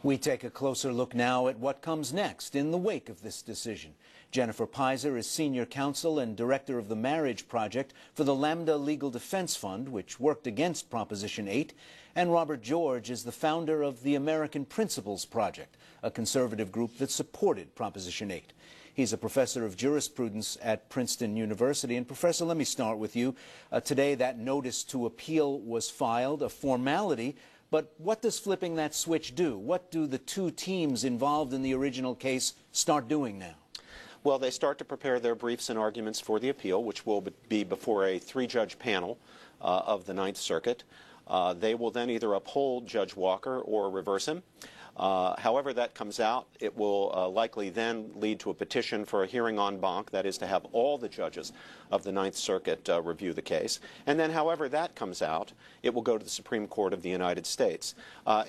We take a closer look now at what comes next in the wake of this decision. Jennifer Pizer is Senior Counsel and Director of the Marriage Project for the Lambda Legal Defense Fund, which worked against Proposition 8, and Robert George is the founder of the American Principles Project, a conservative group that supported Proposition 8. He's a professor of jurisprudence at Princeton University. And Professor, let me start with you. Today that notice to appeal was filed, a formality. But what does flipping that switch do? What do the two teams involved in the original case start doing now? Well, they start to prepare their briefs and arguments for the appeal, which will be before a three-judge panel of the Ninth Circuit. They will then either uphold Judge Walker or reverse him. However that comes out, it will likely then lead to a petition for a hearing en banc, that is to have all the judges of the Ninth Circuit review the case. And then however that comes out, it will go to the Supreme Court of the United States.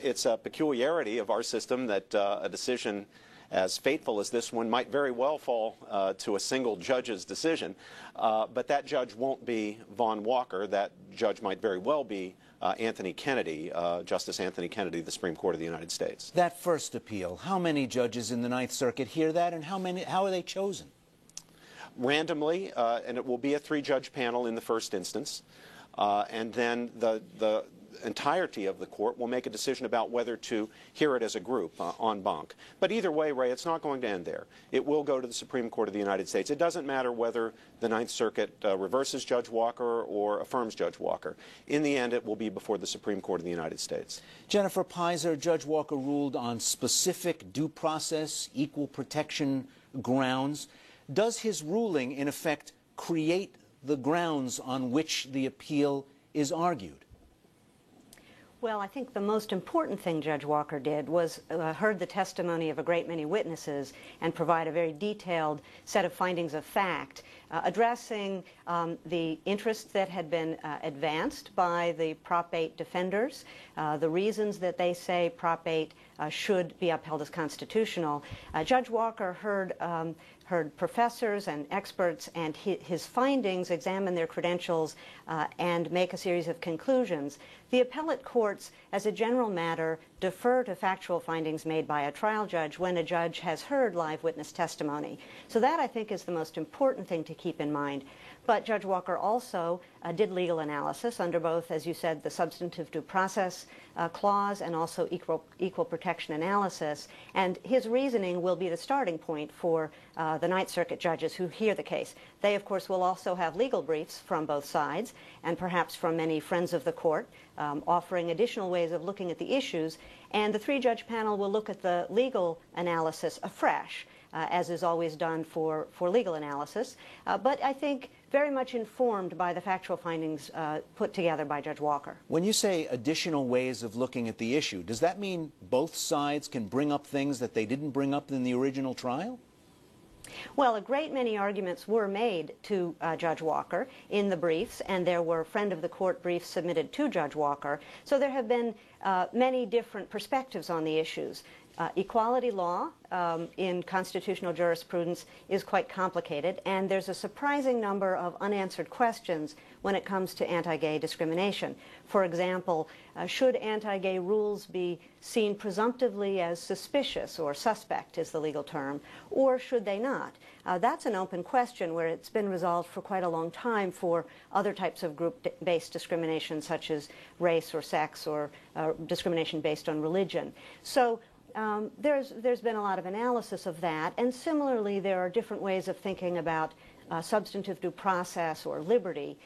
It's a peculiarity of our system that a decision as fateful as this one might very well fall to a single judge's decision, but that judge won't be Vaughn Walker. That judge might very well be Anthony Kennedy, Justice Anthony Kennedy of the Supreme Court of the United States. That first appeal, how many judges in the Ninth Circuit hear that, and how are they chosen? Randomly, and it will be a three-judge panel in the first instance, and then the entirety of the court will make a decision about whether to hear it as a group en banc. But either way, Ray, it's not going to end there. It will go to the Supreme Court of the United States. It doesn't matter whether the Ninth Circuit reverses Judge Walker or affirms Judge Walker. In the end, it will be before the Supreme Court of the United States. Jennifer Pizer, Judge Walker ruled on specific due process, equal protection grounds. Does his ruling, in effect, create the grounds on which the appeal is argued? Well, I think the most important thing Judge Walker did was heard the testimony of a great many witnesses and provide a very detailed set of findings of fact, addressing the interests that had been advanced by the Prop 8 defenders, the reasons that they say Prop 8 should be upheld as constitutional. Judge Walker heard professors and experts, and his findings, examine their credentials, and make a series of conclusions. The appellate courts, as a general matter, defer to factual findings made by a trial judge when a judge has heard live witness testimony. So that, I think, is the most important thing to keep in mind. But Judge Walker also did legal analysis under both, as you said, the substantive due process clause and also equal protection analysis. And his reasoning will be the starting point for the Ninth Circuit judges who hear the case. They, of course, will also have legal briefs from both sides and perhaps from many friends of the court, offering additional ways of looking at the issues. And the three-judge panel will look at the legal analysis afresh, as is always done for legal analysis. But I think very much informed by the factual findings put together by Judge Walker. When you say additional ways of looking at the issue, does that mean both sides can bring up things that they didn't bring up in the original trial? Well, a great many arguments were made to Judge Walker in the briefs, and there were friend of the court briefs submitted to Judge Walker. So there have been many different perspectives on the issues. Equality law in constitutional jurisprudence is quite complicated, and there's a surprising number of unanswered questions when it comes to anti-gay discrimination. For example, should anti-gay rules be seen presumptively as suspicious, or suspect is the legal term, or should they not? That's an open question where it's been resolved for quite a long time for other types of group-based discrimination, such as race or sex or discrimination based on religion. So there's been a lot of analysis of that, and similarly there are different ways of thinking about substantive due process or liberty,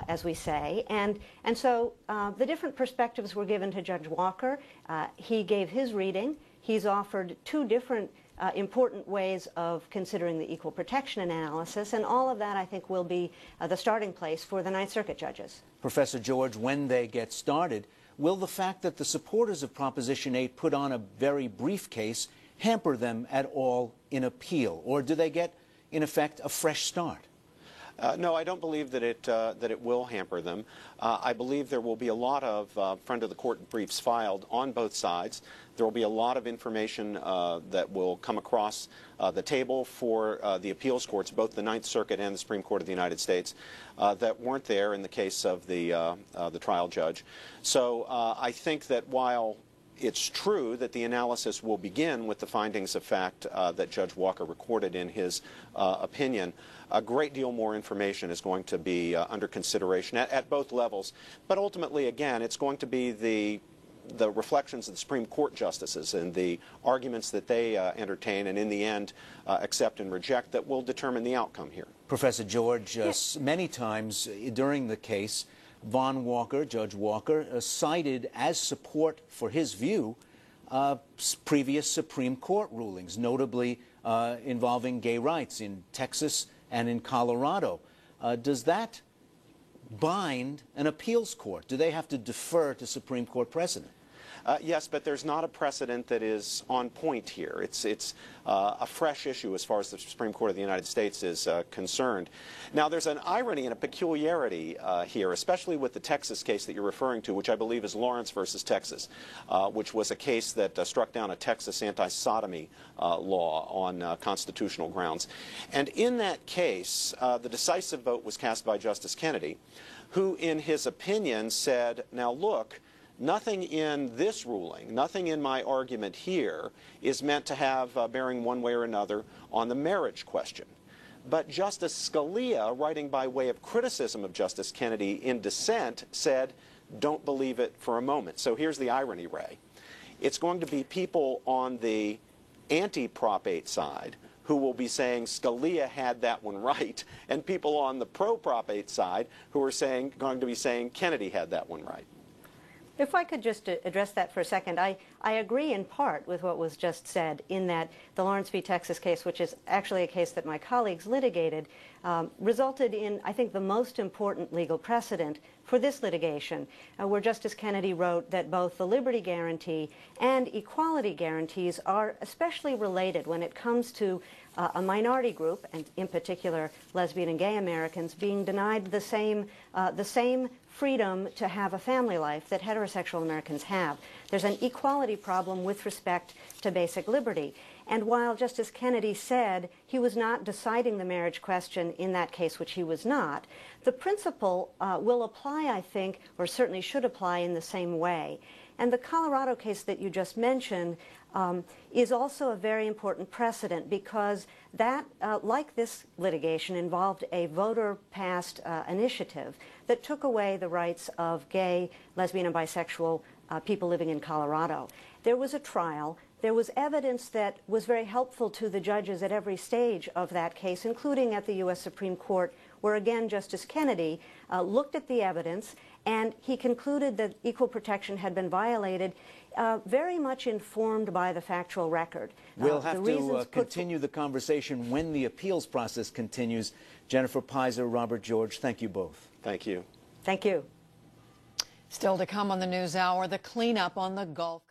as we say, and so the different perspectives were given to Judge Walker. He gave his reading. He's offered two different important ways of considering the equal protection analysis, and all of that, I think, will be the starting place for the Ninth Circuit judges. Professor George, when they get started, will the fact that the supporters of Proposition 8 put on a very brief case hamper them at all in appeal, or do they get, in effect, a fresh start? No, I don't believe that it will hamper them. I believe there will be a lot of friend of the court briefs filed on both sides. There will be a lot of information that will come across the table for the appeals courts, both the Ninth Circuit and the Supreme Court of the United States, that weren't there in the case of the trial judge. So I think that while it's true that the analysis will begin with the findings of fact that Judge Walker recorded in his opinion. A great deal more information is going to be under consideration at both levels. But ultimately, again, it's going to be the reflections of the Supreme Court justices and the arguments that they entertain and in the end accept and reject that will determine the outcome here. Professor George, many times during the case, Vaughn Walker, Judge Walker, cited as support for his view previous Supreme Court rulings, notably involving gay rights in Texas and in Colorado. Does that bind an appeals court? Do they have to defer to Supreme Court precedent? Yes, but there's not a precedent that is on point here. It's a fresh issue as far as the Supreme Court of the United States is concerned. Now, there's an irony and a peculiarity here, especially with the Texas case that you're referring to, which I believe is Lawrence versus Texas, which was a case that struck down a Texas anti-sodomy law on constitutional grounds. And in that case, the decisive vote was cast by Justice Kennedy, who in his opinion said, now look, nothing in this ruling, nothing in my argument here is meant to have bearing one way or another on the marriage question. But Justice Scalia, writing by way of criticism of Justice Kennedy in dissent, said, don't believe it for a moment. So here's the irony, Ray. It's going to be people on the anti-Prop 8 side who will be saying Scalia had that one right, and people on the pro-Prop 8 side who are going to be saying Kennedy had that one right. If I could just address that for a second, I agree in part with what was just said in that the Lawrence v. Texas case, which is actually a case that my colleagues litigated, resulted in, I think, the most important legal precedent for this litigation, where Justice Kennedy wrote that both the liberty guarantee and equality guarantees are especially related when it comes to a minority group, and in particular lesbian and gay Americans, being denied the same freedom to have a family life that heterosexual Americans have. There's an equality problem with respect to basic liberty. And while Justice Kennedy said he was not deciding the marriage question in that case, which he was not, the principle will apply, I think, or certainly should apply in the same way. And the Colorado case that you just mentioned is also a very important precedent because that, like this litigation, involved a voter-passed initiative that took away the rights of gay, lesbian, and bisexual people living in Colorado. There was a trial. There was evidence that was very helpful to the judges at every stage of that case, including at the U.S. Supreme Court, where, again, Justice Kennedy looked at the evidence and he concluded that equal protection had been violated, very much informed by the factual record. We'll have to continue the conversation when the appeals process continues. Jennifer Pizer, Robert George, thank you both. Thank you. Thank you. Still to come on the NewsHour, the cleanup on the Gulf